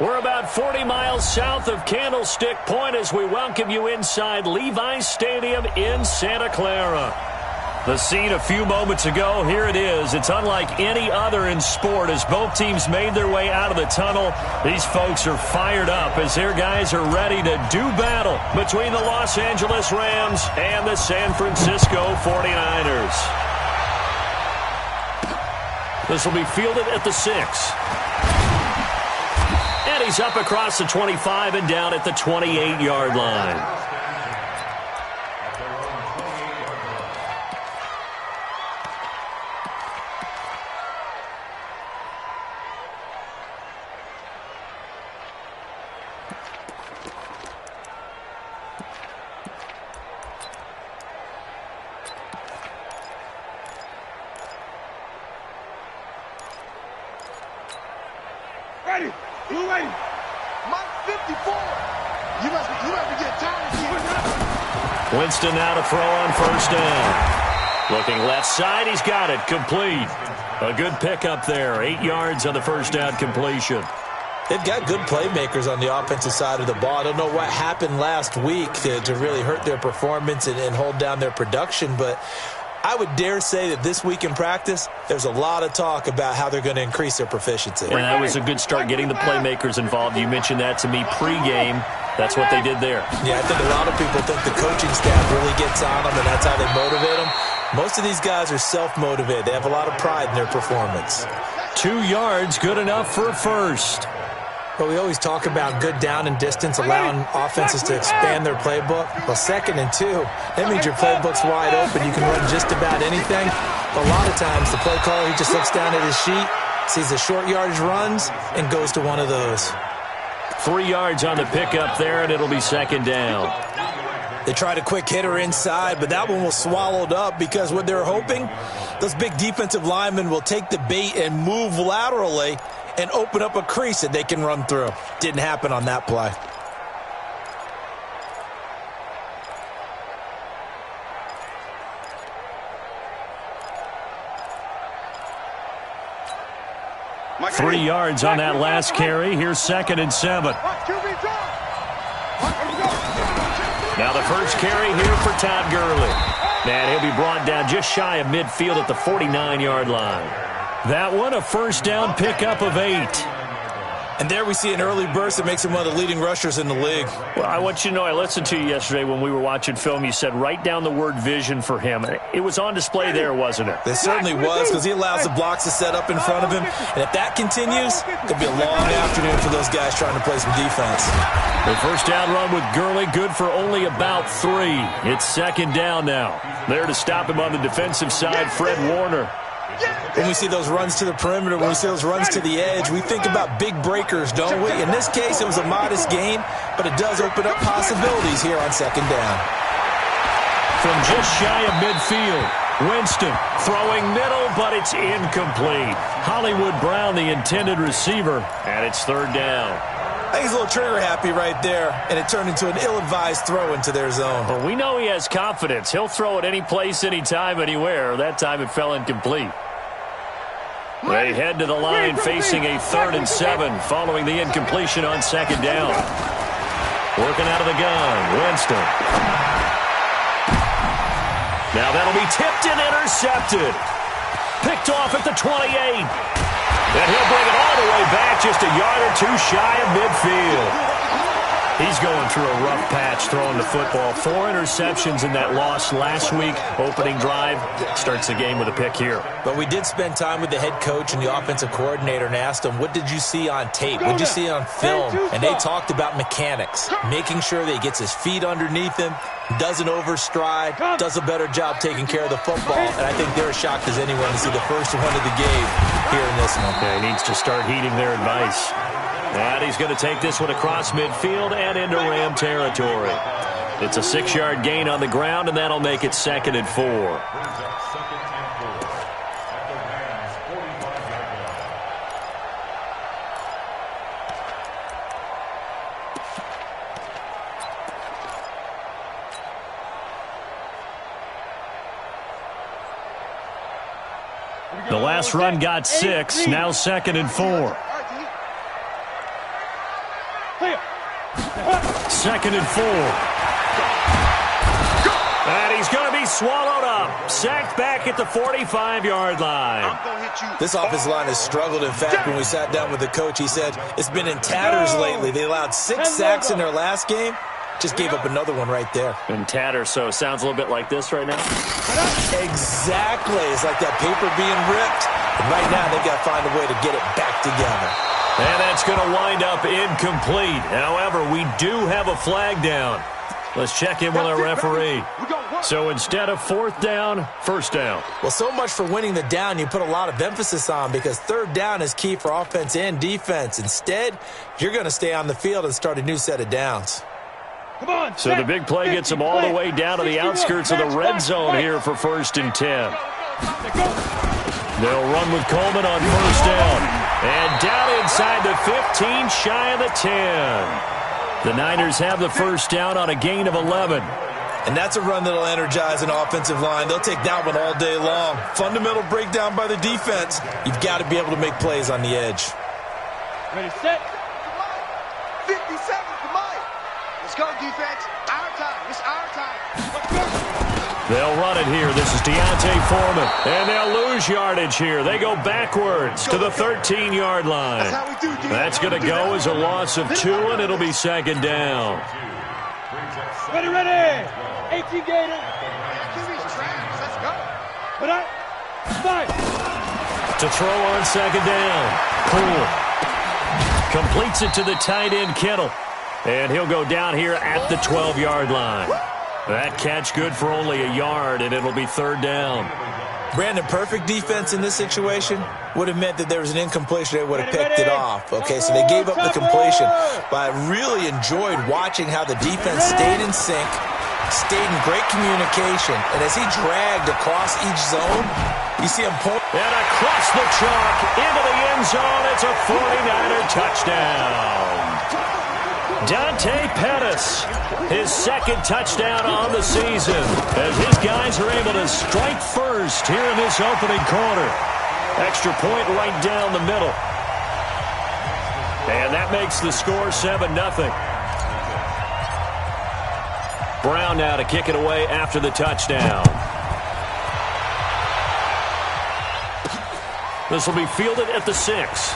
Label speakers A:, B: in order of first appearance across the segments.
A: We're about 40 miles south of Candlestick Point as we welcome you inside Levi's Stadium in Santa Clara. The scene a few moments ago, here it is. It's unlike any other in sport as both teams made their way out of the tunnel. These folks are fired up as their guys are ready to do battle between the Los Angeles Rams and the San Francisco 49ers. This will be fielded at the 6. And he's up across the 25 and down at the 28-yard line.
B: Ready. Blue 80. Mike 54. You must be getting tired of here.
A: Winston now to throw on first down. Looking left side, he's got it. Complete. A good pickup there. 8 yards on the first down completion.
C: They've got good playmakers on the offensive side of the ball. I don't know what happened last week to really hurt their performance and hold down their production, but I would dare say that this week in practice, there's a lot of talk about how they're going to increase their proficiency.
A: And that was a good start getting the playmakers involved. You mentioned that to me pregame. That's what they did there.
C: Yeah, I think a lot of people think the coaching staff really gets on them, and that's how they motivate them. Most of these guys are self-motivated. They have a lot of pride in their performance.
A: 2 yards, good enough for a first.
C: But we always talk about good down and distance, allowing offenses to expand their playbook. Well, 2nd and 2, that means your playbook's wide open. You can run just about anything. But a lot of times, the play caller, he just looks down at his sheet, sees the short yardage runs, and goes to one of those.
A: 3 yards on the pickup there, and it'll be 2nd down.
C: They tried a quick hitter inside, but that one was swallowed up because what they're hoping, those big defensive linemen will take the bait and move laterally and open up a crease that they can run through. Didn't happen on that play.
A: Mike, 3 yards on that last carry. Here's 2nd and 7. Now the first carry here for Todd Gurley. And he'll be brought down just shy of midfield at the 49-yard line. That one, a first down pickup of 8.
C: And there we see an early burst that makes him one of the leading rushers in the league.
A: Well, I want you to know, I listened to you yesterday when we were watching film. You said write down the word vision for him. It was on display there, wasn't it?
C: It certainly was, because he allows the blocks to set up in front of him. And if that continues, it could be a long afternoon for those guys trying to play some defense.
A: The first down run with Gurley, good for only about 3. It's 2nd down now. There to stop him on the defensive side, Fred Warner.
C: When we see those runs to the perimeter, when we see those runs to the edge, we think about big breakers, don't we? In this case, it was a modest gain, but it does open up possibilities here on 2nd down.
A: From just shy of midfield, Winston throwing middle, but it's incomplete. Hollywood Brown, the intended receiver, and it's 3rd down.
C: I think he's a little trigger happy right there, and it turned into an ill-advised throw into their zone.
A: Well, we know he has confidence. He'll throw it any place, anytime, anywhere. That time it fell incomplete. They head to the line facing a 3rd and 7 following the incompletion on 2nd down. Working out of the gun, Winston. Now that'll be tipped and intercepted. Picked off at the 28. And he'll bring it all the way back just a yard or 2 shy of midfield. He's going through a rough patch throwing the football. 4 interceptions in that loss last week. Opening drive starts the game with a pick here.
C: But we did spend time with the head coach and the offensive coordinator and asked them, what did you see on tape? What did you see on film? And they talked about mechanics, making sure that he gets his feet underneath him, doesn't overstride, does a better job taking care of the football. And I think they're as shocked as anyone to see the first one of the game here in this one.
A: Yeah, he needs to start heeding their advice. And he's going to take this one across midfield and into Ram territory. It's a 6-yard gain on the ground, and that'll make it 2nd and 4. The last run got 6, now 2nd and 4. 2nd and 4. And he's going to be swallowed up. Sacked back at the 45-yard line.
C: This offensive line has struggled. In fact, when we sat down with the coach, he said it's been in tatters lately. They allowed 6 sacks in their last game. Just gave up another one right there.
A: In tatters, so it sounds a little bit like this right now.
C: Exactly. It's like that paper being ripped. And right now, they've got to find a way to get it back together.
A: And that's going to wind up incomplete. However, we do have a flag down. Let's check in with our referee. So instead of 4th down, 1st down.
C: Well, so much for winning the down you put a lot of emphasis on, because 3rd down is key for offense and defense. Instead, you're going to stay on the field and start a new set of downs.
A: So the big play gets them all the way down to the outskirts of the red zone here for 1st and 10. They'll run with Coleman on 1st down. And down inside the 15, shy of the 10. The Niners have the 1st down on a gain of 11.
C: And that's a run that'll energize an offensive line. They'll take that one all day long. Fundamental breakdown by the defense. You've got to be able to make plays on the edge.
B: Ready, set. 50 seconds, come on. Let's go, defense. Our time. It's our time. Let's go.
A: They'll run it here. This is Deontay Foreman. And they'll lose yardage here. They go backwards to the 13-yard line. That's going to go as a loss of 2, and it'll be 2nd down.
B: Ready, ready. 18 Gator. Let's go. Put up. 5.
A: To throw on 2nd down. Cool. Completes it to the tight end, Kittle. And he'll go down here at the 12-yard line. That catch good for only a yard, and it'll be 3rd down.
C: Brandon, perfect defense in this situation would have meant that there was an incompletion. They would have picked it off. Okay, so they gave up the completion. But I really enjoyed watching how the defense stayed in sync, stayed in great communication, and as he dragged across each zone, you see him point.
A: And across the chalk into the end zone, it's a 49er touchdown. Dante Pettis, his 2nd touchdown on the season, as his guys are able to strike first here in this opening quarter. Extra point right down the middle. And that makes the score 7-0. Brown now to kick it away after the touchdown. This will be fielded at the 6.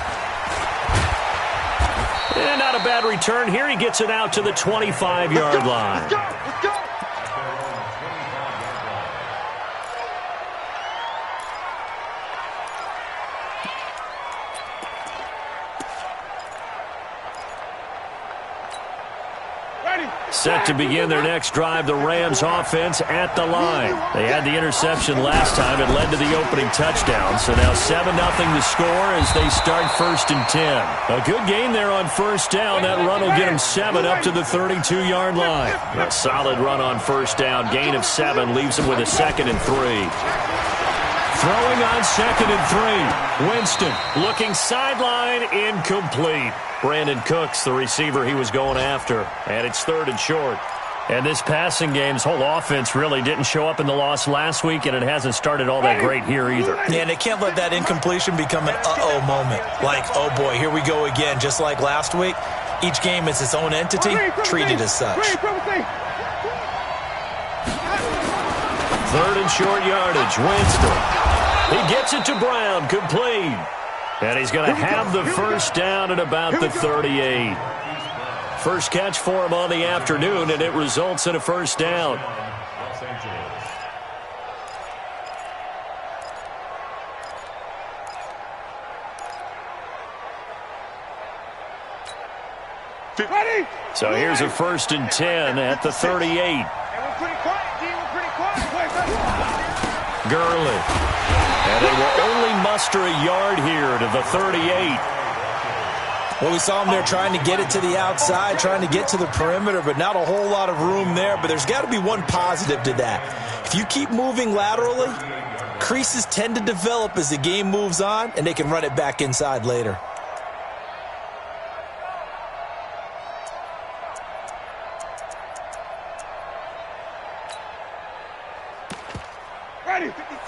A: And not a bad return here. He gets it out to the 25-yard line.
B: Let's go. Let's go.
A: Set to begin their next drive, the Rams offense at the line. They had the interception last time. It led to the opening touchdown. So now 7-0 to score as they start 1st and 10. A good game there on 1st down. That run will get them 7 up to the 32-yard line. A solid run on 1st down. Gain of 7 leaves them with a 2nd and 3. Throwing on 2nd and 3. Winston looking sideline, incomplete. Brandon Cooks, the receiver he was going after. And it's 3rd and short. And this passing game's whole offense really didn't show up in the loss last week, and it hasn't started all that great here either.
C: Yeah, and they can't let that incompletion become an uh-oh moment. Like, oh boy, here we go again, just like last week. Each game is its own entity, treated as such.
A: 3rd and short yardage, Winston. He gets it to Brown, complete. And he's going to have the 1st down at about the 38. First catch for him on the afternoon, and it results in a 1st down. So here's a 1st and 10 at the 38. Gurley. And they will only muster a yard here to the 38.
C: Well, we saw him there trying to get it to the outside, trying to get to the perimeter, but not a whole lot of room there. But there's got to be one positive to that. If you keep moving laterally, creases tend to develop as the game moves on, and they can run it back inside later.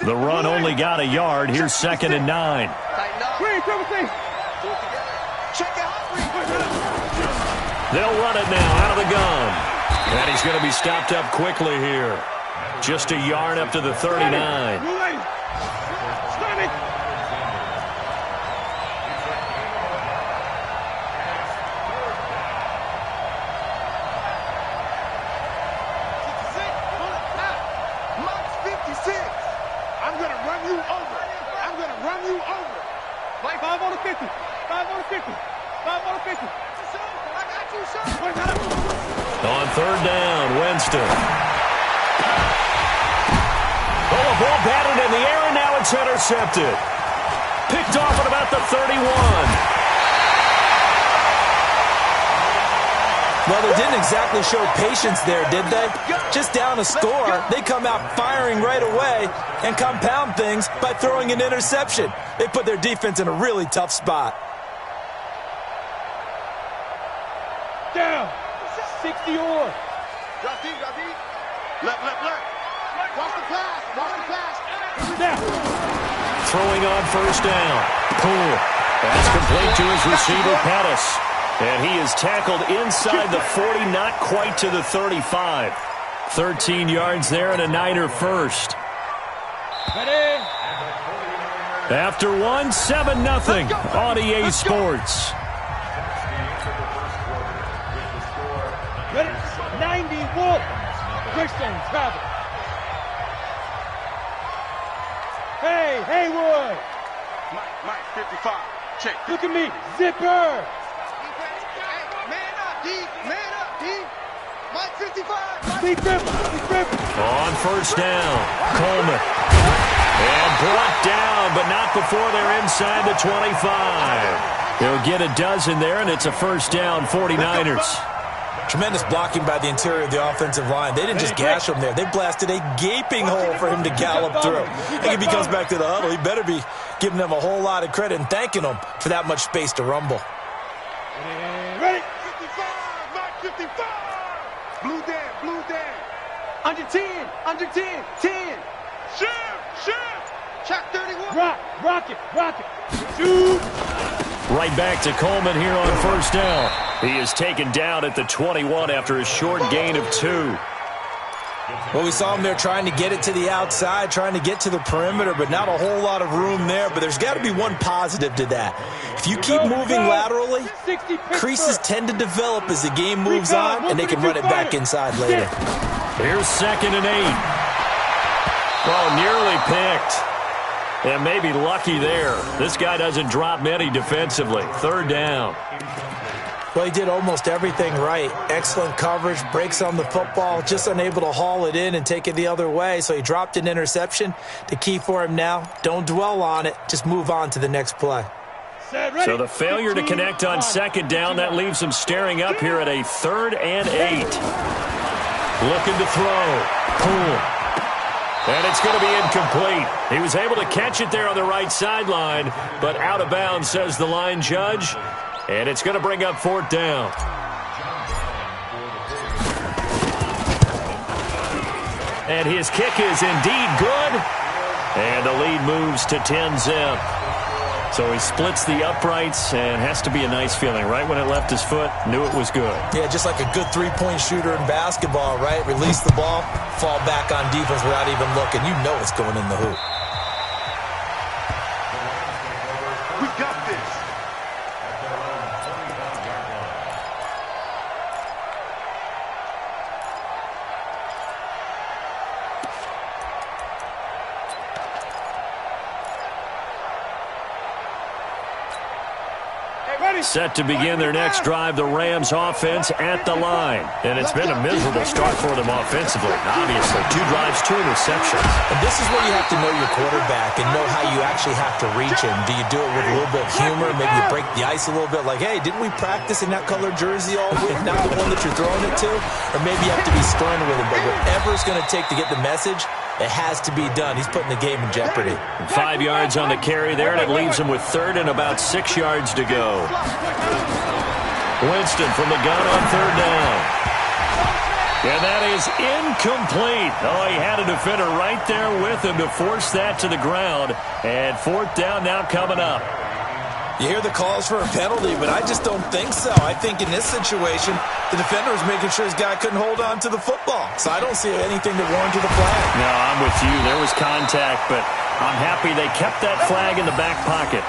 A: The run only got a yard. Here's 2nd and 9. They'll run it now out of the gun. And he's going to be stopped up quickly here. Just a yard up to the 39.
B: I'm going to run you over. I'm going to run you over. 5 on the 50. 5 on the 50. 5 on the 50. I got you, son.
A: On third down, Winston. Oh, a ball batted in the air, and now it's intercepted. Picked off at about the 31.
C: Well, they didn't exactly show patience there, did they? Just down a score, they come out firing right away and compound things by throwing an interception. They put their defense in a really tough spot.
B: Down. 60 on. Drop deep, drop deep. Left. Watch the pass. Down.
A: Throwing on first down. Poole. That's complete to his receiver, Pettis. And he is tackled inside the 40, not quite to the 35. 13 yards there and a Niner first.
B: Ready.
A: After 7-0 on EA Sports.
B: Ready. 91. Greystone travel. Hey, Haywood. Mike, 55. Check. Look at me. Zipper. Man up, D. Mike 55. Big grip.
A: On first down, Coleman. And brought down, but not before they're inside the 25. They'll get a dozen there, and it's a first down, 49ers.
C: Tremendous blocking by the interior of the offensive line. They didn't just gash him there. They blasted a gaping hole for him to gallop through. I think if he comes back to the huddle, he better be giving them a whole lot of credit and thanking them for that much space to rumble.
B: Ready. 55. Blue down. Under 10. 10. Shift. Check 31. Rock it. Shoot.
A: Right back to Coleman here on first down. He is taken down at the 21 after a short gain of 2.
C: Well, we saw him there trying to get it to the outside, trying to get to the perimeter, but not a whole lot of room there. But there's got to be one positive to that. If you keep moving laterally, creases tend to develop as the game moves on, and they can run it back inside later.
A: Here's 2nd and 8. Oh, nearly picked. And maybe lucky there. This guy doesn't drop many defensively. 3rd down.
C: Well, he did almost everything right. Excellent coverage, breaks on the football, just unable to haul it in and take it the other way. So he dropped an interception. The key for him now, don't dwell on it. Just move on to the next play.
A: So the failure to connect on 2nd down, that leaves him staring up here at a 3rd and 8. Looking to throw. Poole. And it's going to be incomplete. He was able to catch it there on the right sideline, but out of bounds, says the line judge. And it's going to bring up 4th down. And his kick is indeed good. And the lead moves to 10-zip. So he splits the uprights and has to be a nice feeling. Right when it left his foot, knew it was good.
C: Yeah, just like a good three-point shooter in basketball, right? Release the ball, fall back on defense without even looking. You know it's going in the hoop.
B: We got this.
A: Set to begin their next drive, the Rams offense at the line. And it's been a miserable start for them offensively. Obviously, 2 drives, 2 interceptions.
C: And this is where you have to know your quarterback and know how you actually have to reach him. Do you do it with a little bit of humor? Maybe you break the ice a little bit like, hey, didn't we practice in that colored jersey all week? Not the one that you're throwing it to? Or maybe you have to be stern with him. But whatever it's going to take to get the message, it has to be done. He's putting the game in jeopardy.
A: 5 yards on the carry there, and it leaves him with 3rd and about 6 yards to go. Winston from the gun on 3rd down. And that is incomplete. Oh, he had a defender right there with him to force that to the ground. And 4th down now coming up.
C: You hear the calls for a penalty, but I just don't think so. I think in this situation, the defender was making sure his guy couldn't hold on to the football. So I don't see anything that warranted a flag.
A: No, I'm with you. There was contact, but I'm happy they kept that flag in the back pocket.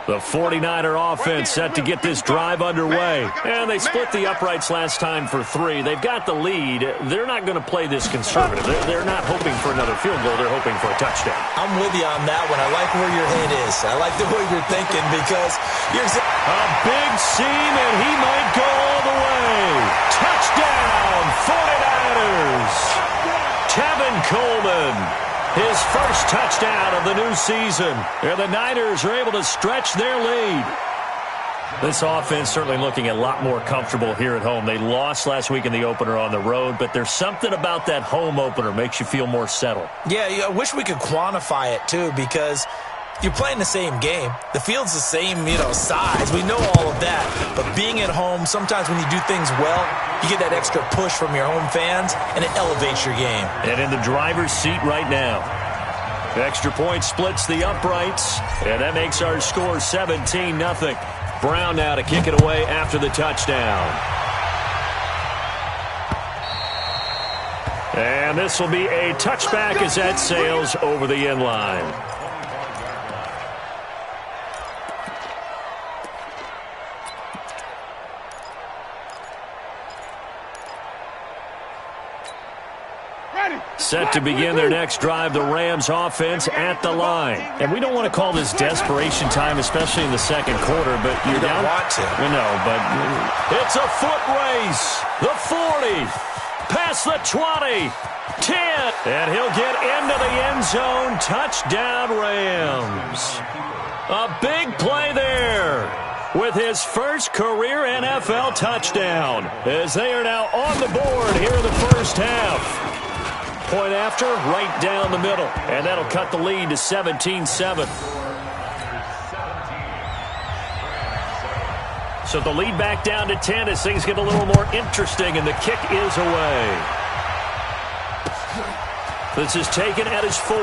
A: The 49er offense set to get this drive underway. And they split the uprights last time for 3. They've got the lead. They're not going to play this conservative. They're not hoping for another field goal. They're hoping for a touchdown.
C: I'm with you on that one. I like where your head is. I like the way you're thinking because you're...
A: A big seam, and he might go all the way. Touchdown, 49ers. Tevin Coleman. His first touchdown of the new season. And the Niners are able to stretch their lead. This offense certainly looking a lot more comfortable here at home. They lost last week in the opener on the road, but there's something about that home opener makes you feel more settled.
C: Yeah, I wish we could quantify it, too, because you're playing the same game. The field's the same, size. We know all of that. But being at home, sometimes when you do things well, you get that extra push from your home fans, and it elevates your game.
A: And in the driver's seat right now. The extra point splits the uprights, and that makes our score 17-0. Brown now to kick it away after the touchdown. And this will be a touchback as that sails over the end line. Set to begin their next drive, the Rams offense at the line. And we don't want to call this desperation time, especially in the second quarter, but you're down.
C: Want to.
A: We know, but it's a foot race. The 40, past the 20, 10, and he'll get into the end zone. Touchdown, Rams. A big play there with his first career NFL touchdown, as they are now on the board here in the first half. Point after, right down the middle. And that'll cut the lead to 17-7. So the lead back down to 10 as things get a little more interesting, and the kick is away. This is taken at his 4.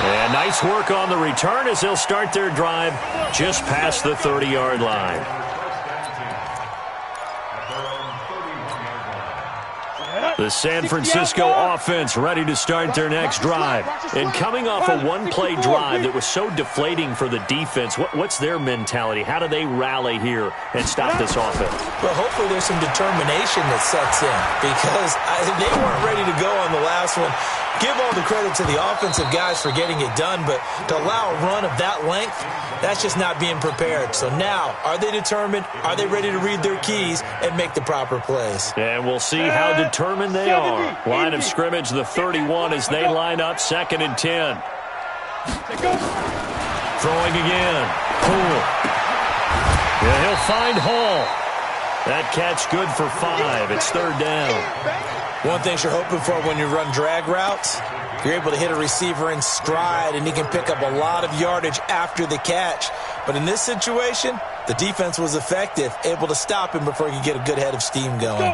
A: And nice work on the return as they'll start their drive just past the 30-yard line. The San Francisco offense ready to start their next drive. And coming off a one-play drive that was so deflating for the defense, what's their mentality? How do they rally here and stop this offense?
C: Well, hopefully there's some determination that sets in because they weren't ready to go on the last one. Give all the credit to the offensive guys for getting it done, but to allow a run of that length, that's just not being prepared. So now, are they determined? Are they ready to read their keys and make the proper plays?
A: And we'll see how determined they are. Line of scrimmage, the 31, as they line up 2nd and 10. Throwing again. Cool. Yeah, he'll find Hall. That catch good for 5. It's 3rd down.
C: One thing you're hoping for when you run drag routes, you're able to hit a receiver in stride, and he can pick up a lot of yardage after the catch. But in this situation, the defense was effective, able to stop him before he could get a good head of steam going.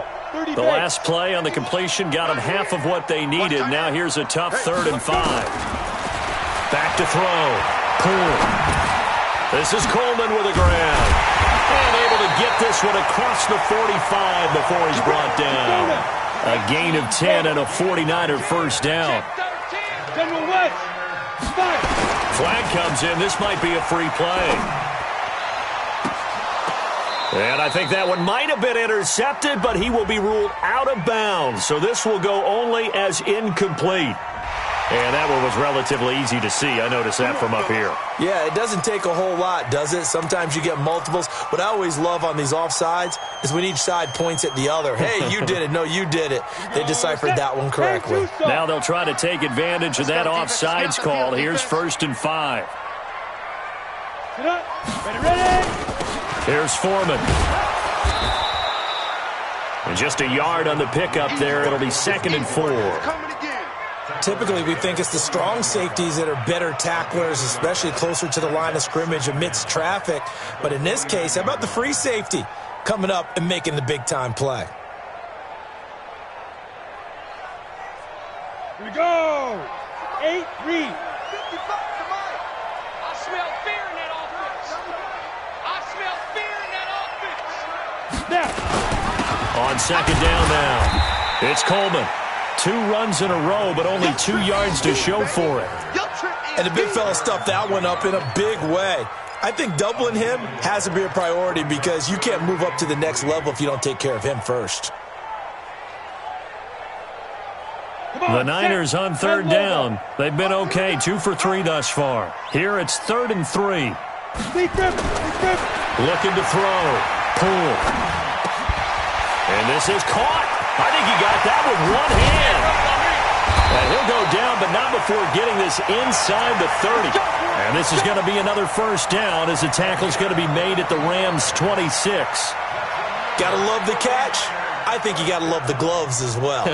A: The last play on the completion got them half of what they needed. Now here's a tough 3rd and 5. Back to throw. Cool. This is Coleman with a grab. And able to get this one across the 45 before he's brought down. A gain of 10 and a 49er first down. Flag comes in. This might be a free play. And I think that one might have been intercepted, but he will be ruled out of bounds. So this will go only as incomplete. And that one was relatively easy to see. I noticed that from up here.
C: Yeah, it doesn't take a whole lot, does it? Sometimes you get multiples. What I always love on these offsides is when each side points at the other. Hey, you did it. No, you did it. They deciphered that one correctly.
A: Now they'll try to take advantage of that offsides call. Here's 1st and 5. Here's Foreman. And just a yard on the pickup there. It'll be 2nd and 4.
C: Typically, we think it's the strong safeties that are better tacklers, especially closer to the line of scrimmage amidst traffic. But in this case, how about the free safety coming up and making the big-time play?
B: Here we go. 8-3.
D: I smell fear in that offense. I smell fear in that offense.
B: Snap.
A: On 2nd down now, it's Coleman. 2 runs in a row, but only 2 yards to show for it.
C: And the big fella stuffed that one up in a big way. I think doubling him has to be a priority because you can't move up to the next level if you don't take care of him first.
A: The Niners on 3rd down. They've been okay, 2 for 3 thus far. Here it's 3rd and 3. Looking to throw. Pull. And this is caught. I think he got that with one hand. And he'll go down, but not before getting this inside the 30. And this is going to be another 1st down as the tackle's going to be made at the Rams' 26.
C: Gotta love the catch. I think you gotta love the gloves as well.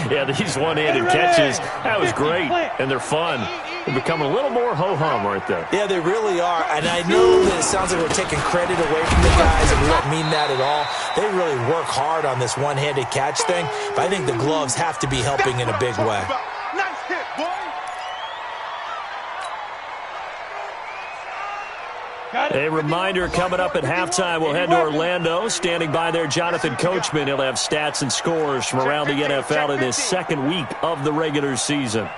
A: Yeah, these one-handed catches, that was great, and they're fun. They're becoming a little more ho-hum right there.
C: Yeah, they really are, and I know that it sounds like we're taking credit away from the guys, and we don't mean that at all. They really work hard on this one-handed catch thing, but I think the gloves have to be helping in a big way.
B: Nice hit, boy.
A: A reminder coming up at halftime, we'll head to Orlando. Standing by there, Jonathan Coachman. He'll have stats and scores from around the NFL in his 2nd week of the regular season.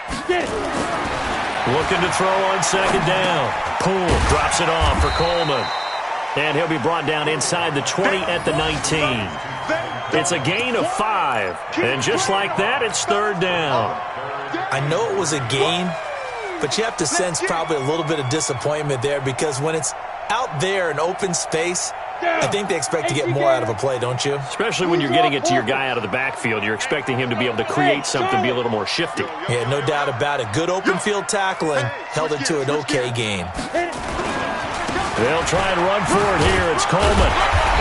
A: Looking to throw on 2nd down. Poole drops it off for Coleman. And he'll be brought down inside the 20 at the 19. It's a gain of 5. And just like that, it's 3rd down.
C: I know it was a gain, but you have to sense probably a little bit of disappointment there because when it's out there in open space, I think they expect to get more out of a play, don't you?
A: Especially when you're getting it to your guy out of the backfield. You're expecting him to be able to create something, be a little more shifty.
C: Yeah, no doubt about it. Good open field tackling held it to an okay gain.
A: They'll try and run for it here. It's Coleman.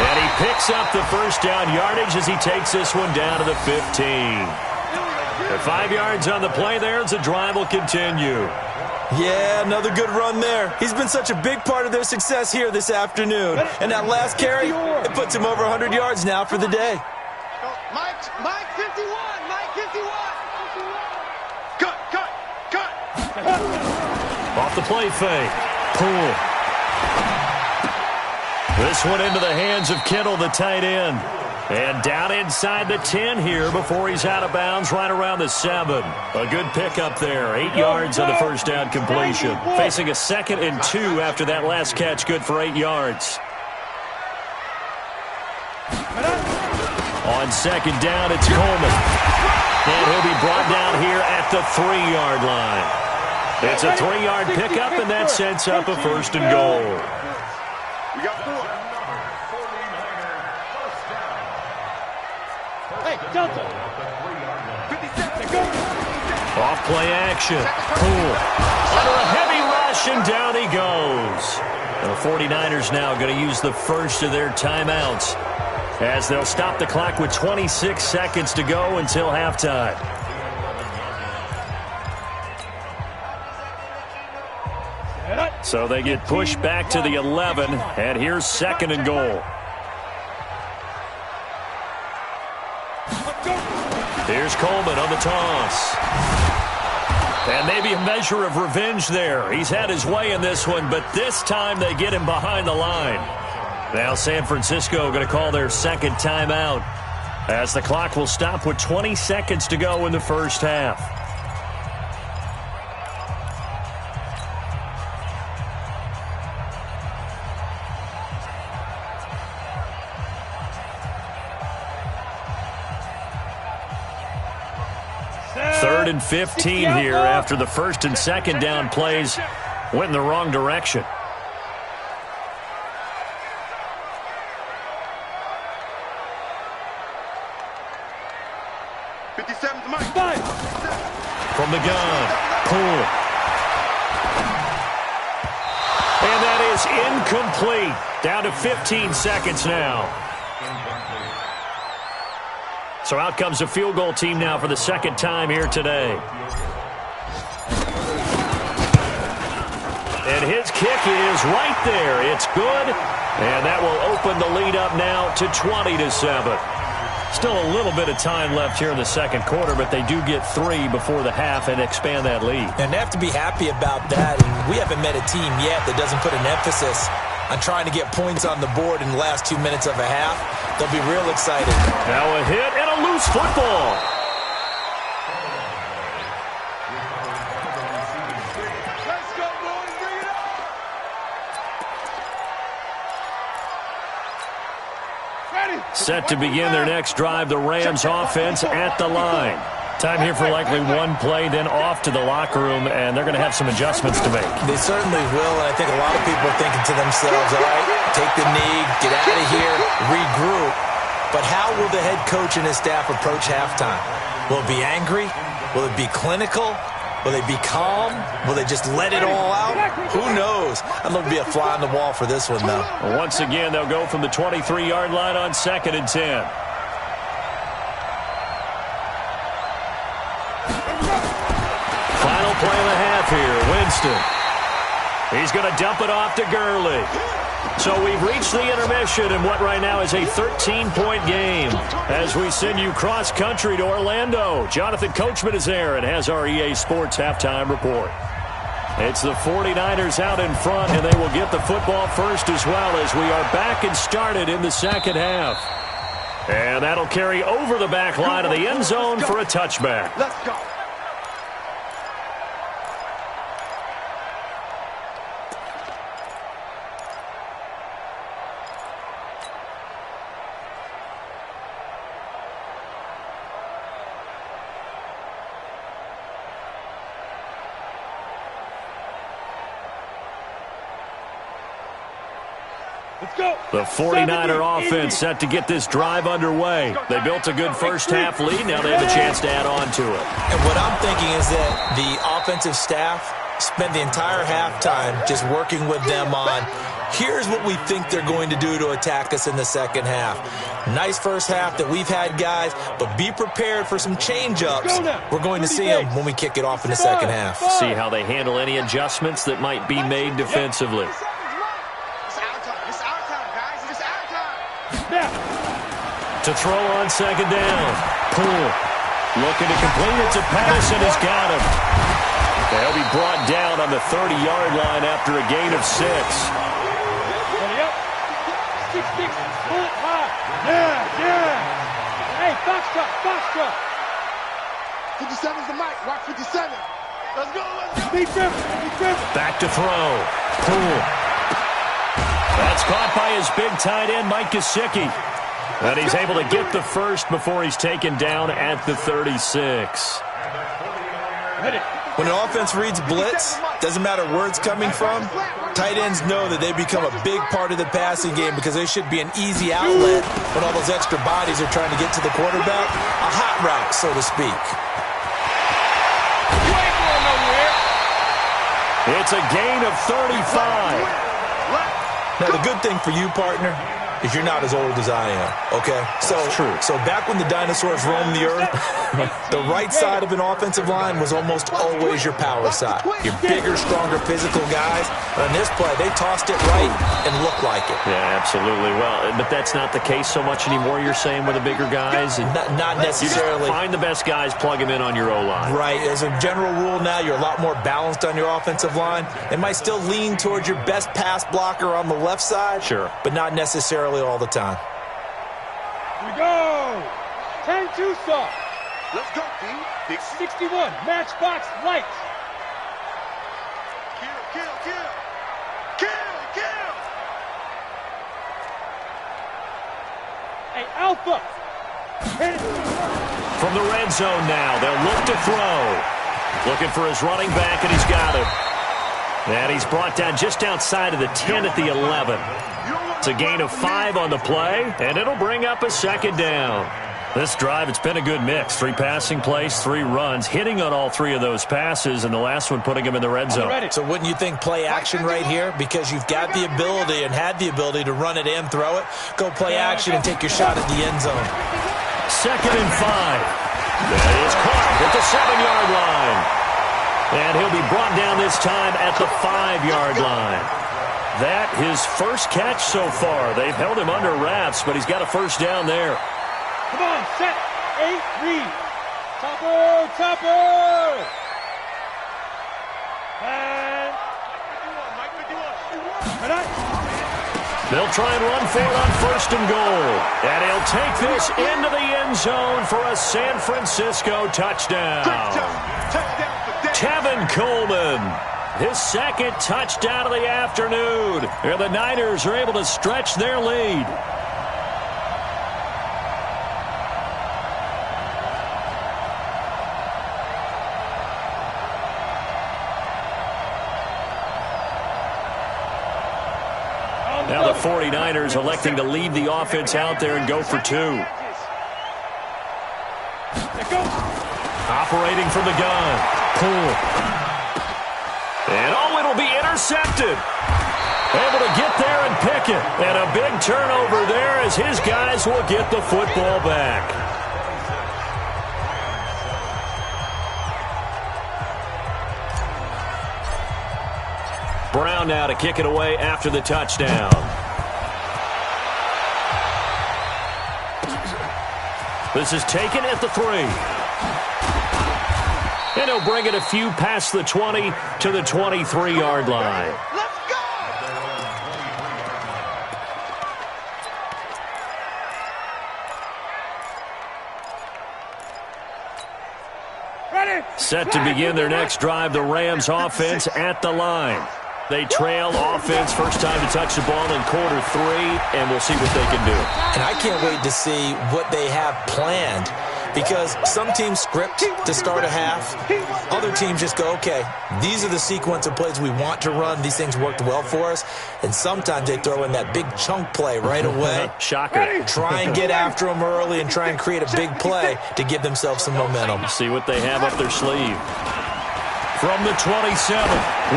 A: And he picks up the 1st down yardage as he takes this one down to the 15. At 5 yards on the play there as the drive will continue.
C: Yeah, another good run there. He's been such a big part of their success here this afternoon. And that last carry, it puts him over 100 yards now for the day.
B: Mike 51. Mike 51. Cut.
A: Off the play fake. Poole. This one into the hands of Kittle, the tight end. And down inside the 10 here before he's out of bounds right around the 7. A good pickup there. 8 yards on the 1st down completion. Facing a 2nd and 2 after that last catch. Good for 8 yards. On 2nd down, it's Coleman. And he'll be brought down here at the 3-yard line. It's a 3-yard pickup, and that sets up a 1st and goal.
B: We got 4. Hey, Delta. 57.
A: Off play action. Poole. Under a heavy rush, and down he goes. The 49ers now going to use the first of their timeouts as they'll stop the clock with 26 seconds to go until halftime. So they get pushed back to the 11, and here's 2nd and goal. Here's Coleman on the toss. And maybe a measure of revenge there. He's had his way in this one, but this time they get him behind the line. Now San Francisco going to call their 2nd timeout as the clock will stop with 20 seconds to go in the 1st half. Third and 15 here after the 1st and 2nd down plays went in the wrong direction. From the gun, Poole. And that is incomplete. Down to 15 seconds now. So out comes a field goal team now for the second time here today. And his kick is right there. It's good. And that will open the lead up now to 20-7. Still a little bit of time left here in the second quarter, but they do get 3 before the half and expand that lead.
C: And they have to be happy about that. And we haven't met a team yet that doesn't put an emphasis on trying to get points on the board in the last 2 minutes of a half. They'll be real excited.
A: Now a hit and a loose football.
B: Let's go, boys. Bring it on. Ready.
A: Set to begin their next drive, the Rams offense at the line. Time here for likely one play, then off to the locker room, and they're going to have some adjustments to make.
C: They certainly will, and I think a lot of people are thinking to themselves, all right, take the knee, get out of here, regroup. But how will the head coach and his staff approach halftime? Will it be angry? Will it be clinical? Will they be calm? Will they just let it all out? Who knows? I'd love to be a fly on the wall for this one, though.
A: Once again, they'll go from the 23-yard line on 2nd and 10. Final play of the half here, Winston. He's going to dump it off to Gurley. So we've reached the intermission in what right now is a 13-point game as we send you cross-country to Orlando. Jonathan Coachman is there and has our EA Sports halftime report. It's the 49ers out in front, and they will get the football first as well as we are back and started in the second half. And that'll carry over the back line of the end zone for a touchback.
B: Let's go.
A: The 49er offense set to get this drive underway. They built a good first half lead. Now they have a chance to add on to it.
C: And what I'm thinking is that the offensive staff spent the entire halftime just working with them on, here's what we think they're going to do to attack us in the second half. Nice first half that we've had, guys, but be prepared for some change-ups. We're going to see them when we kick it off in the second half.
A: See how they handle any adjustments that might be made defensively. To throw on second down. Poole looking to complete it to Patterson. Has got him. They'll be brought down on the 30-yard line after a gain of 6.
B: Hey, box truck. 57's the mic. Watch 57. Let's go. Be driven.
A: Back to throw. Poole. That's caught by his big tight end, Mike Gesicki. And he's able to get the first before he's taken down at the 36.
C: When an offense reads blitz, doesn't matter where it's coming from, tight ends know that they become a big part of the passing game because they should be an easy outlet when all those extra bodies are trying to get to the quarterback. A hot route, so to speak.
D: You ain't going nowhere.
A: It's a gain of 35.
C: Now, the good thing for you, partner, is you're not as old as I am, okay? So back when the dinosaurs roamed the earth, the right side of an offensive line was almost always your power side. Your bigger, stronger, physical guys. But on this play, they tossed it right and looked like it.
A: Yeah, absolutely. Well, but that's not the case so much anymore, you're saying, with the bigger guys?
C: Not necessarily.
A: You just find the best guys, plug them in on your O-line.
C: Right. As a general rule now, you're a lot more balanced on your offensive line. They might still lean towards your best pass blocker on the left side.
A: Sure.
C: But not necessarily all the time.
B: We go. 10-2 soft. Let's go, D. 61. Matchbox lights. Kill. Hey, Alpha. Hit it.
A: From the red zone now, they'll look to throw. Looking for his running back, and he's got him. And he's brought down just outside of the 10 at the 11. It's a gain of 5 on the play, and it'll bring up a second down. This drive, it's been a good mix. 3 passing plays, 3 runs, hitting on all 3 of those passes, and the last one putting him in the red zone.
C: So wouldn't you think play action right here? Because you've got the ability and had the ability to run it and throw it. Go play action and take your shot at the end zone.
A: 2nd and 5. That is caught at the 7-yard line. And he'll be brought down this time at the 5-yard line. That his first catch so far. They've held him under wraps, but he's got a first down there.
B: Come on, set, 8, read. Topper, topper. And
A: they'll try and run for it on 1st and goal. And he'll take this into the end zone for a San Francisco touchdown. Tevin Coleman, his 2nd touchdown of the afternoon. And the Niners are able to stretch their lead. Now the 49ers electing to leave the offense out there and go for 2. Operating from the gun. Pull. And it'll be intercepted. Able to get there and pick it. And a big turnover there as his guys will get the football back. Brown now to kick it away after the touchdown. This is taken at the 3. And he'll bring it a few past the 20 to the 23-yard line.
B: let's go. Ready.
A: Set to begin their next drive, the Rams offense at the line. They trail offense, first time to touch the ball in quarter 3, and we'll see what they can do.
C: And I can't wait to see what they have planned, because some teams script to start a half. Other teams just go, okay, these are the sequence of plays we want to run. These things worked well for us. And sometimes they throw in that big chunk play right away.
A: Shocker.
C: Try and get after them early and try and create a big play to give themselves some momentum.
A: See what they have up their sleeve. From the 27,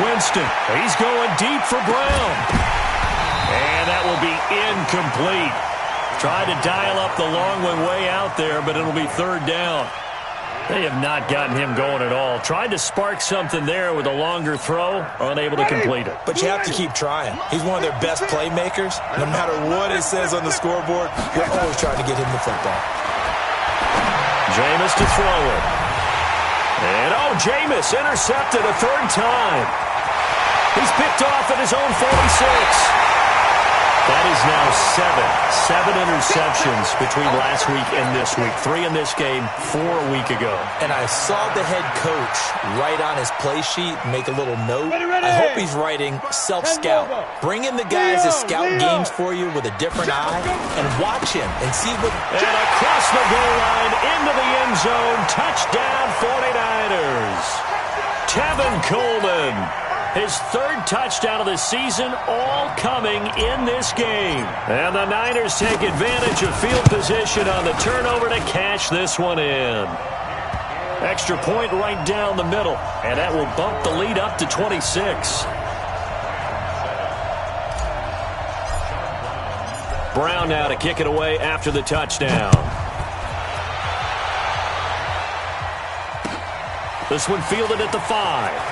A: Winston. He's going deep for Brown. And that will be incomplete. Tried to dial up the long one way out there, but it'll be 3rd down. They have not gotten him going at all. Tried to spark something there with a longer throw, unable to complete it.
C: But you have to keep trying. He's one of their best playmakers. No matter what it says on the scoreboard, you're always trying to get him the football.
A: Jameis to throw it. And, Jameis intercepted a 3rd time. He's picked off at his own 46. That is now 7 interceptions between last week and this week. 3 in this game, 4 a week ago.
C: And I saw the head coach write on his play sheet, make a little note. I hope he's writing self-scout. Bring in the guys to scout games for you with a different eye and watch him and see what...
A: And across the goal line, into the end zone, touchdown 49ers. Tevin Coleman. His 3rd touchdown of the season, all coming in this game. And the Niners take advantage of field position on the turnover to cash this one in. Extra point right down the middle, and that will bump the lead up to 26. Brown now to kick it away after the touchdown. This one fielded at the 5.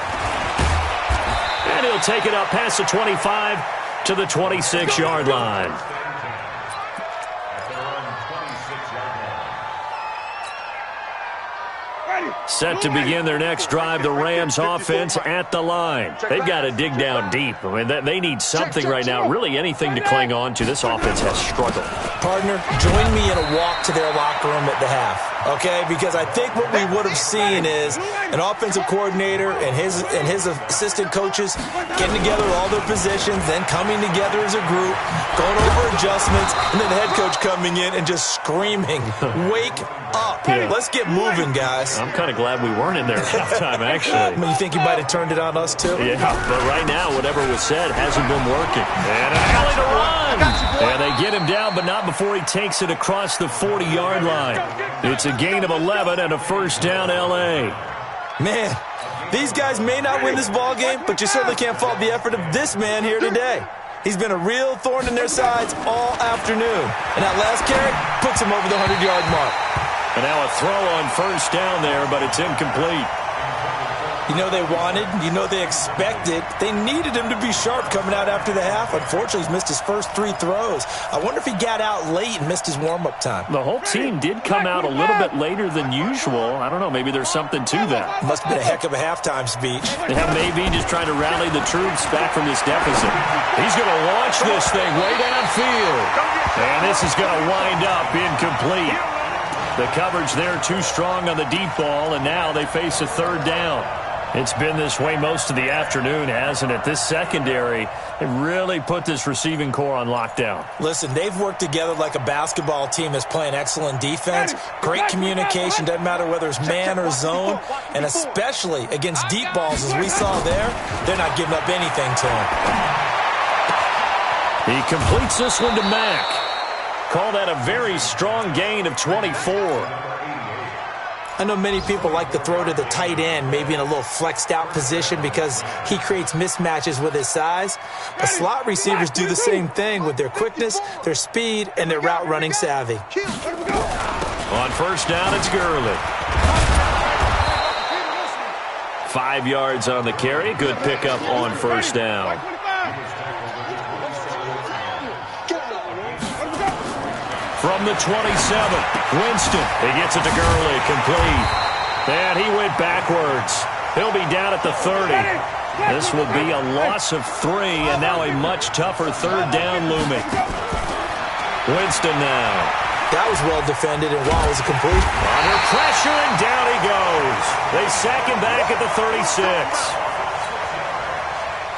A: And he'll take it up past the 25 to the 26-yard line. Set to begin their next drive, the Rams offense at the line. They've got to dig down deep. I mean, they need something right now, really anything to cling on to. This offense has struggled.
C: Partner, join me in a walk to their locker room at the half, okay? Because I think what we would have seen is an offensive coordinator and his assistant coaches getting together all their positions, then coming together as a group, going over adjustments, and then the head coach coming in and just screaming, wake up.
A: Yeah.
C: Let's get moving, guys.
A: I'm kind of glad we weren't in there at halftime, actually.
C: I mean, you think you might have turned it on us, too?
A: Yeah, but right now, whatever was said hasn't been working. And an alley to run. And they get him down, but not before he takes it across the 40-yard line. It's a gain of 11 and a first down, L.A.
C: Man, these guys may not win this ball game, but you certainly can't fault the effort of this man here today. He's been a real thorn in their sides all afternoon. And that last carry puts him over the 100-yard mark.
A: And now a throw on first down there, but it's incomplete.
C: You know they wanted, you know they expected. They needed him to be sharp coming out after the half. Unfortunately, he's missed his first 3 throws. I wonder if he got out late and missed his warm-up time.
A: The whole team did come out a little bit later than usual. I don't know, maybe there's something to that.
C: Must have been a heck of a halftime speech.
A: Yeah, maybe just trying to rally the troops back from this deficit. He's going to launch this thing way downfield. And this is going to wind up incomplete. The coverage there too strong on the deep ball, and now they face a third down. It's been this way most of the afternoon, hasn't it? This secondary, it really put this receiving core on lockdown.
C: Listen, they've worked together like a basketball team that's playing excellent defense. Great communication, doesn't matter whether it's man or zone. And especially against deep balls, as we saw there, they're not giving up anything to him.
A: He completes this one to Mack. Call that a very strong gain of 24.
C: I know many people like to throw to the tight end, maybe in a little flexed out position because he creates mismatches with his size. But slot receivers do the same thing with their quickness, their speed, and their route running savvy.
A: On first down, it's Gurley. 5 yards on the carry. Good pickup on first down. From the 27, Winston. He gets it to Gurley, complete. And he went backwards. He'll be down at the 30. This will be a loss of 3, and now a much tougher third down looming. Winston now.
C: That was well defended, and wow, it was a complete.
A: Under pressure, and down he goes. They sack him back at the 36.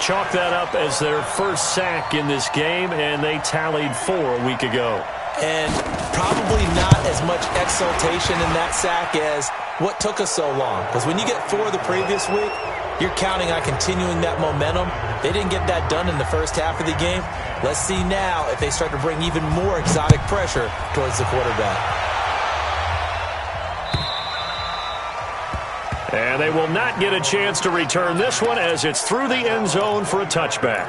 A: Chalk that up as their first sack in this game, and they tallied 4 a week ago.
C: And probably not as much exultation in that sack as what took us so long. Because when you get 4 the previous week, you're counting on continuing that momentum. They didn't get that done in the first half of the game. Let's see now if they start to bring even more exotic pressure towards the quarterback.
A: And they will not get a chance to return this one as it's through the end zone for a touchback.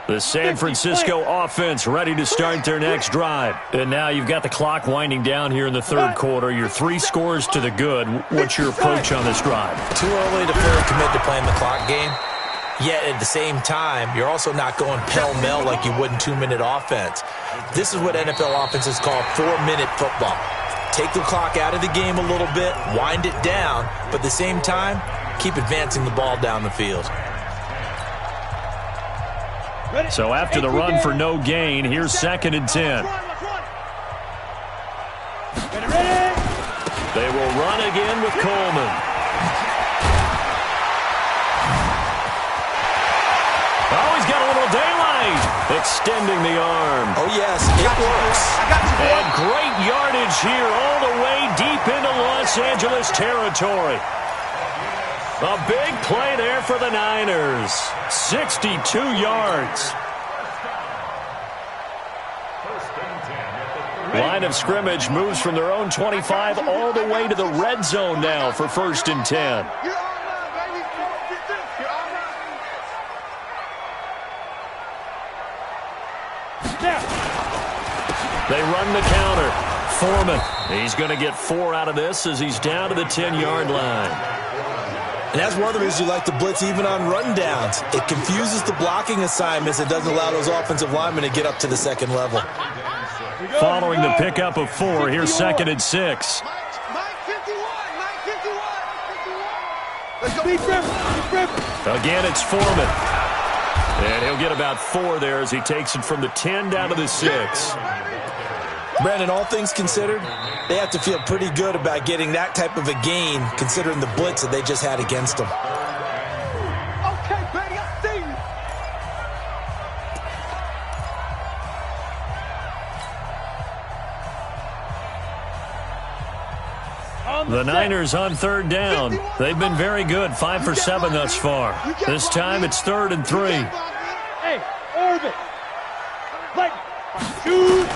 A: The San Francisco offense ready to start their next drive. And now you've got the clock winding down here in the third quarter. You're 3 scores to the good. What's your approach on this drive?
C: Too early to fully commit to playing the clock game. Yet at the same time, you're also not going pell-mell like you would in 2-minute offense. This is what NFL offenses call 4-minute football. Take the clock out of the game a little bit, wind it down, but at the same time, keep advancing the ball down the field.
A: So after the run for no gain, here's 2nd and 10. They will run again with Coleman. Oh, he's got a little daylight. Extending the arm.
C: Oh, yes, it works.
A: And great yardage here all the way deep into Los Angeles territory. A big play there for the Niners. 62 yards. Line of scrimmage moves from their own 25 all the way to the red zone now for 1st and 10. They run the counter. Foreman. He's going to get 4 out of this as he's down to the 10-yard line.
C: And that's one of the reasons you like to blitz even on rundowns. It confuses the blocking assignments. It doesn't allow those offensive linemen to get up to the second level.
A: Following the pickup of 4, here's 2nd and 6. Again, it's Foreman. And he'll get about 4 there as he takes it from the 10 down to the 6.
C: Brandon, all things considered, they have to feel pretty good about getting that type of a gain, considering the blitz that they just had against them.
B: Okay, Betty, I see you.
A: The Niners on third down. They've been very good, 5 for 7 thus far. This time it's 3rd and 3.
B: Hey, Irvin. Like, shoot.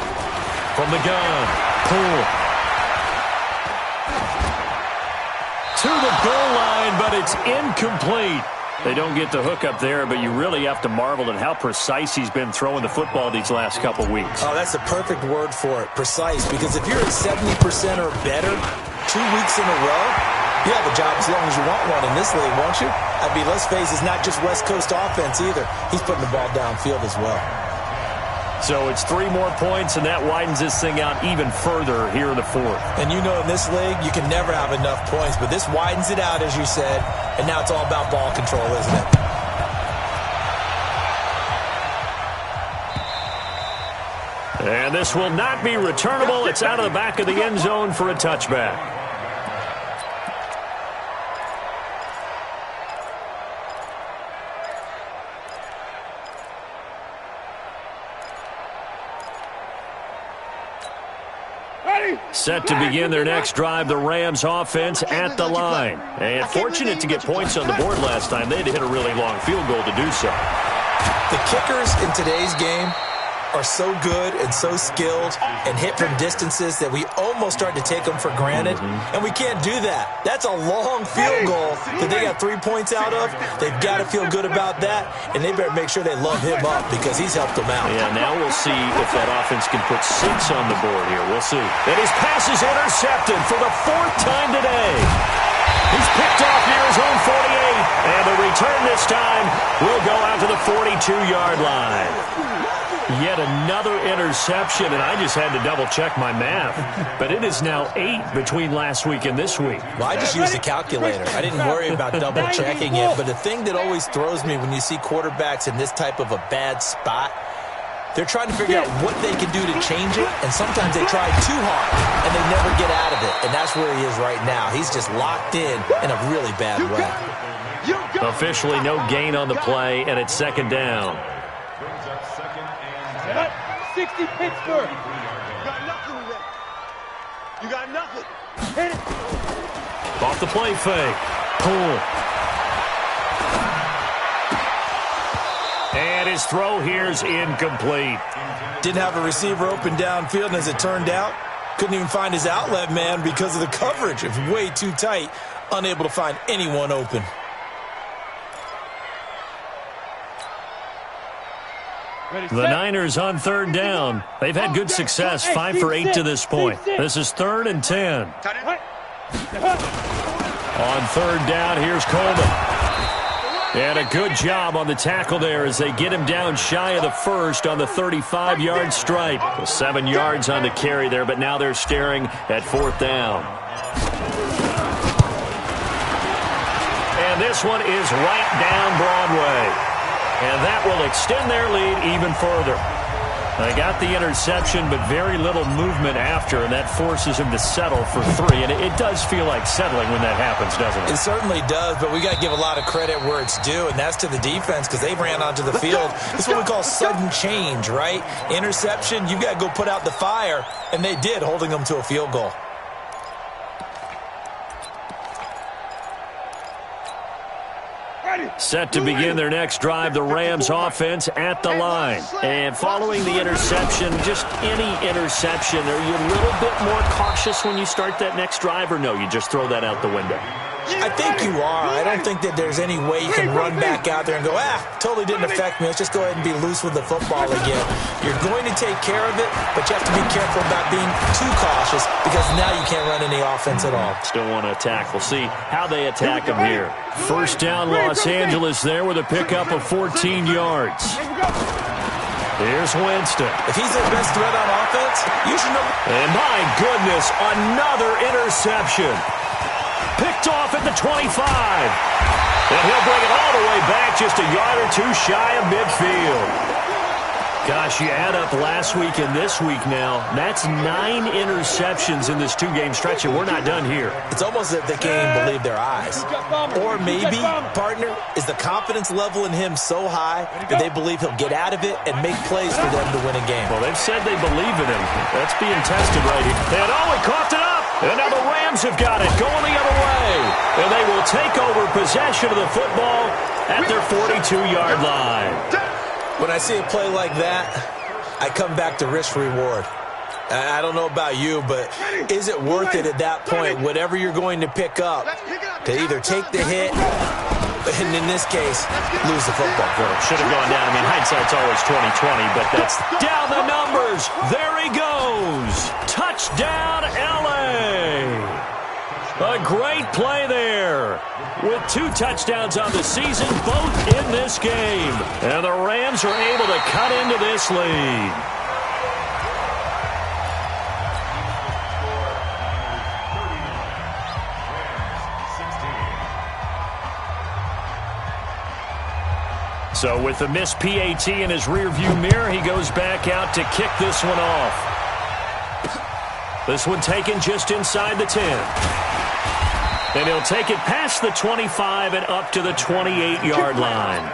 A: From the gun, pull. To the goal line, but it's incomplete. They don't get the hook up there, but you really have to marvel at how precise he's been throwing the football these last couple weeks.
C: Oh, that's the perfect word for it, precise, because if you're at 70% or better 2 weeks in a row, you have a job as long as you want one in this league, won't you? I mean, let's face it, it's not just West Coast offense either. He's putting the ball downfield as well.
A: So it's 3 more points, and that widens this thing out even further here in the 4th.
C: And you know in this league, you can never have enough points, but this widens it out, as you said, and now it's all about ball control, isn't it?
A: And this will not be returnable. It's out of the back of the end zone for a touchback. Set to begin their next drive, the Rams offense at the line. And fortunate to get points on the board last time. They had to hit a really long field goal to do so.
C: The kickers in today's game are so good and so skilled and hit from distances that we almost start to take them for granted, and we can't do that. That's a long field goal that they got 3 points out of. They've got to feel good about that, and they better make sure they love him up because he's helped them out.
A: Yeah, now we'll see if that offense can put 6 on the board here. We'll see. And his pass is intercepted for the 4th time today. He's picked off near his own 48, and the return this time will go out to the 42-yard line. Yet another interception, and I just had to double-check my math. But it is now 8 between last week and this week.
C: Well, I just used a calculator. I didn't worry about double-checking it. But the thing that always throws me when you see quarterbacks in this type of a bad spot, they're trying to figure out what they can do to change it, and sometimes they try too hard, and they never get out of it. And that's where he is right now. He's just locked in a really bad way.
A: Officially no gain on the play, and it's 2nd down.
B: 60 Pittsburgh. You got nothing with that. You got nothing. Hit it.
A: Off the play fake. Pull. And his throw here's incomplete.
C: Didn't have a receiver open downfield, and as it turned out, couldn't even find his outlet man because of the coverage. It was way too tight, unable to find anyone open.
A: The Niners on 3rd down. They've had good success, 5 for 8 to this point. This is 3rd and 10. On 3rd down, here's Coleman. And a good job on the tackle there as they get him down shy of the 1st on the 35-yard stripe. 7 yards on the carry there, but now they're staring at 4th down. And this one is right down Broadway. And that will extend their lead even further. They got the interception, but very little movement after, and that forces him to settle for 3. And it does feel like settling when that happens, doesn't it?
C: It certainly does, but we got to give a lot of credit where it's due, and that's to the defense because they ran onto the field. This is what we call sudden change, right? Interception, you got to go put out the fire, and they did, holding them to a field goal.
A: Set to begin their next drive, the Rams offense at the line. And following the interception, just any interception, are you a little bit more cautious when you start that next drive, or no, you just throw that out the window?
C: I think you are. I don't think that there's any way you can run back out there and go, totally didn't affect me. Let's just go ahead and be loose with the football again. You're going to take care of it, but you have to be careful about being too cautious because now you can't run any offense at all.
A: Still want to attack. We'll see how they attack him here. 1st down, Los Angeles there with a pickup of 14 yards. Here's Winston.
C: If he's their best threat on offense, you should know.
A: And my goodness, another interception. Picked off at the 25. And he'll bring it all the way back just a yard or 2 shy of midfield. Gosh, you add up last week and this week now. That's 9 interceptions in this two-game stretch, and we're not done here.
C: It's almost as if they can't even believe their eyes. Or maybe, partner, is the confidence level in him so high that they believe he'll get out of it and make plays for them to win a game.
A: Well, they've said they believe in him. That's being tested right here. And he coughed it up. And now the Rams have got it, going the other way. And they will take over possession of the football at their 42-yard line.
C: When I see a play like that, I come back to risk-reward. I don't know about you, but is it worth it at that point, whatever you're going to pick up, to either take the hit, and in this case, lose the football?
A: Well, it should have gone down. I mean, hindsight's always 20/20, but that's down the numbers. There he goes. Touchdown, L.A. A great play there. With 2 touchdowns on the season, both in this game. And the Rams are able to cut into this lead. So with the missed PAT in his rearview mirror, he goes back out to kick this one off. This one taken just inside the 10. And he'll take it past the 25 and up to the 28-yard line.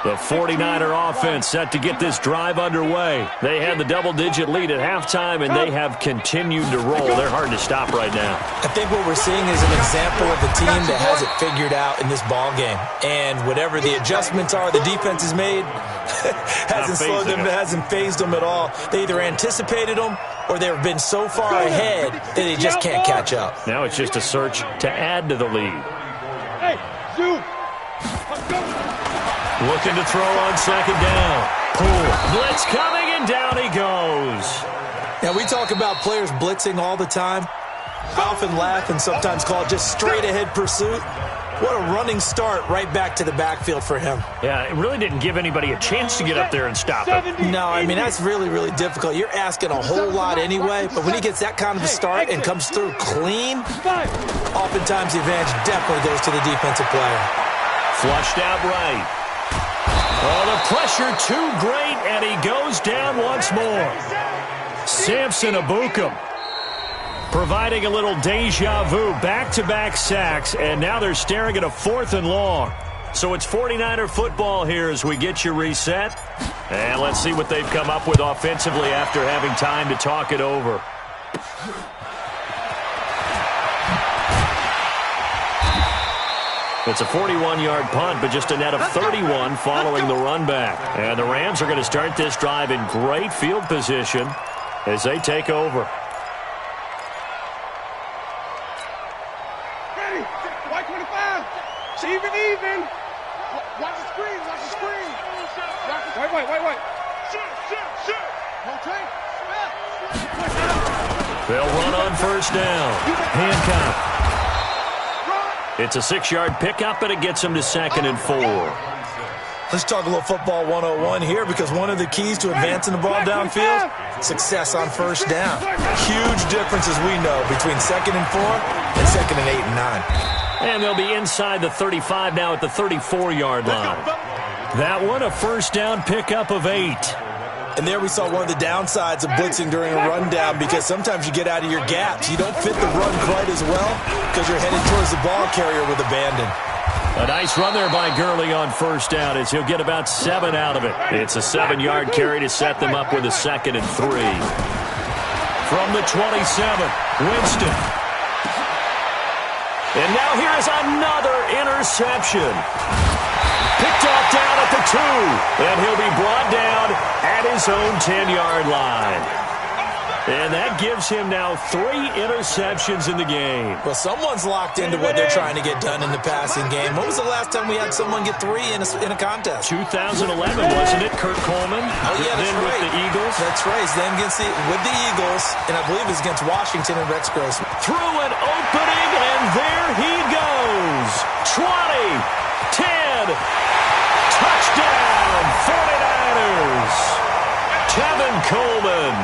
A: The 49er offense set to get this drive underway. They had the double-digit lead at halftime, and they have continued to roll. They're hard to stop right now.
C: I think what we're seeing is an example of a team that has it figured out in this ball game. And whatever the adjustments are the defense has made, hasn't slowed them, hasn't phased them at all. They either anticipated them or they've been so far ahead that they just can't catch up.
A: Now it's just a search to add to the lead.
B: Hey, shoot.
A: Looking to throw on second down. Pull. Blitz coming, and down he goes.
C: Now, we talk about players blitzing all the time. I often laugh and sometimes call it just straight-ahead pursuit. What a running start right back to the backfield for him.
A: Yeah, it really didn't give anybody a chance to get up there and stop him.
C: No, I mean, that's really, really difficult. You're asking a whole lot anyway, but when he gets that kind of a start and comes through clean, oftentimes the advantage definitely goes to the defensive player.
A: Flushed out right. Oh, the pressure too great, and he goes down once more. Samson Ebukam providing a little deja vu, back-to-back sacks, and now they're staring at a 4th and long. So it's 49er football here as we get you reset. And let's see what they've come up with offensively after having time to talk it over. It's a 41-yard punt, but just a net of 31 following the run back. And the Rams are going to start this drive in great field position as they take over.
B: Ready. White 25. It's even. Watch the screen. Wait. Shoot. Okay.
A: They'll run on first down. Hancock. It's a 6-yard pickup, and it gets him to 2nd and 4.
C: Let's talk a little football 101 here, because one of the keys to advancing the ball downfield, success on first down. Huge difference, as we know, between 2nd and 4 and 2nd and 8 and 9.
A: And they'll be inside the 35 now at the 34-yard line. That one, a first down pickup of 8.
C: And there we saw one of the downsides of blitzing during a rundown, because sometimes you get out of your gaps. You don't fit the run quite as well because you're headed towards the ball carrier with abandon.
A: A nice run there by Gurley on first down as he'll get about 7 out of it. It's a 7-yard carry to set them up with a 2nd and 3. From the 27, Winston. And now here is another interception. Picked off down at the 2, and he'll be brought down at his own 10-yard line. And that gives him now 3 interceptions in the game.
C: Well, someone's locked into what they're trying to get done in the passing game. When was the last time we had someone get 3 in a contest?
A: 2011, wasn't it? Kurt Coleman.
C: Oh, yeah, that's
A: then
C: right.
A: With the Eagles.
C: That's right. Then with the Eagles, and I believe it's against Washington and Rex Grossman.
A: Through an opening, and there he goes. 20, 10, touchdown, 49ers. Tevin Coleman,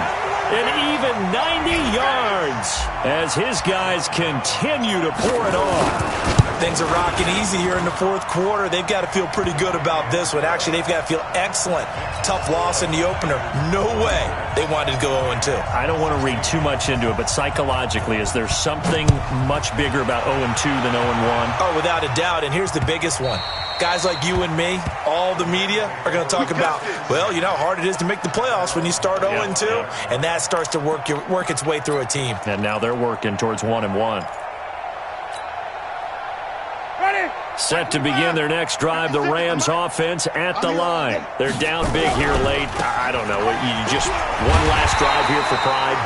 A: an even 90 yards. as his guys continue to pour it on.
C: Things are rocking easy here in the fourth quarter. They've got to feel pretty good about this one. Actually, they've got to feel excellent. Tough loss in the opener. No way they wanted to go 0-2.
A: I don't want to read too much into it, but psychologically, is there something much bigger about 0-2 than 0-1?
C: Oh, without a doubt, and here's the biggest one. Guys like you and me, all the media, are going to talk about, well, you know how hard it is to make the playoffs when you start 0-2, and that starts to work its way through a team.
A: And now they're working towards 1-1. Set to begin their next drive, the Rams offense at the line. They're down big here late. I don't know. You just one last drive here for pride.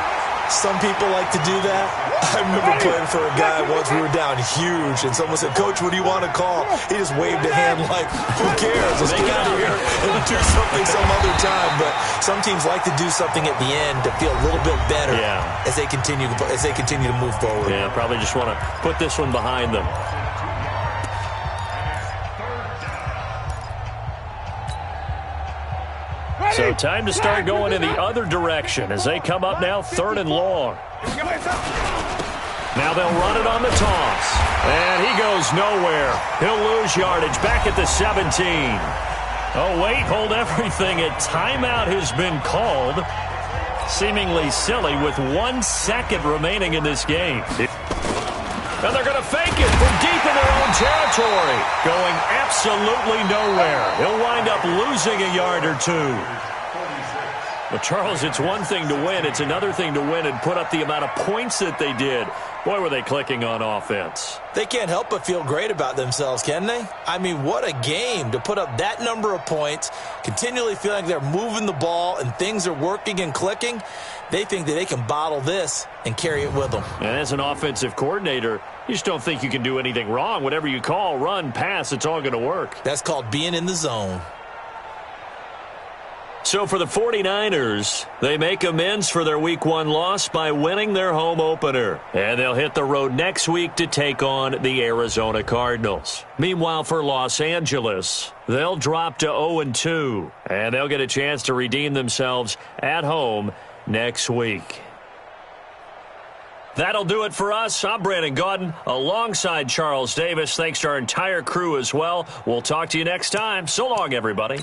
C: Some people like to do that. I remember playing for a guy once. We were down huge, and someone said, "Coach, what do you want to call?" He just waved a hand like, who cares? Let's get out of here and do something some other time. But some teams like to do something at the end to feel a little bit better as they continue to move forward.
A: Yeah, probably just want to put this one behind them. So time to start going in the other direction as they come up now 3rd and long. Now they'll run it on the toss. And he goes nowhere. He'll lose yardage back at the 17. Oh, wait, hold everything. A timeout has been called. Seemingly silly with 1 second remaining in this game. And they're going to fake it from deep in their own territory. Going absolutely nowhere. He'll wind up losing a yard or two. But, Charles, it's one thing to win. It's another thing to win and put up the amount of points that they did. Boy, were they clicking on offense.
C: They can't help but feel great about themselves, can they? I mean, what a game to put up that number of points, continually feeling like they're moving the ball and things are working and clicking. They think that they can bottle this and carry it with them.
A: And as an offensive coordinator, you just don't think you can do anything wrong. Whatever you call, run, pass, it's all going to work.
C: That's called being in the zone.
A: So for the 49ers, they make amends for their Week 1 loss by winning their home opener. And they'll hit the road next week to take on the Arizona Cardinals. Meanwhile, for Los Angeles, they'll drop to 0-2. And they'll get a chance to redeem themselves at home next week. That'll do it for us. I'm Brandon Gaudin alongside Charles Davis. Thanks to our entire crew as well. We'll talk to you next time. So long, everybody.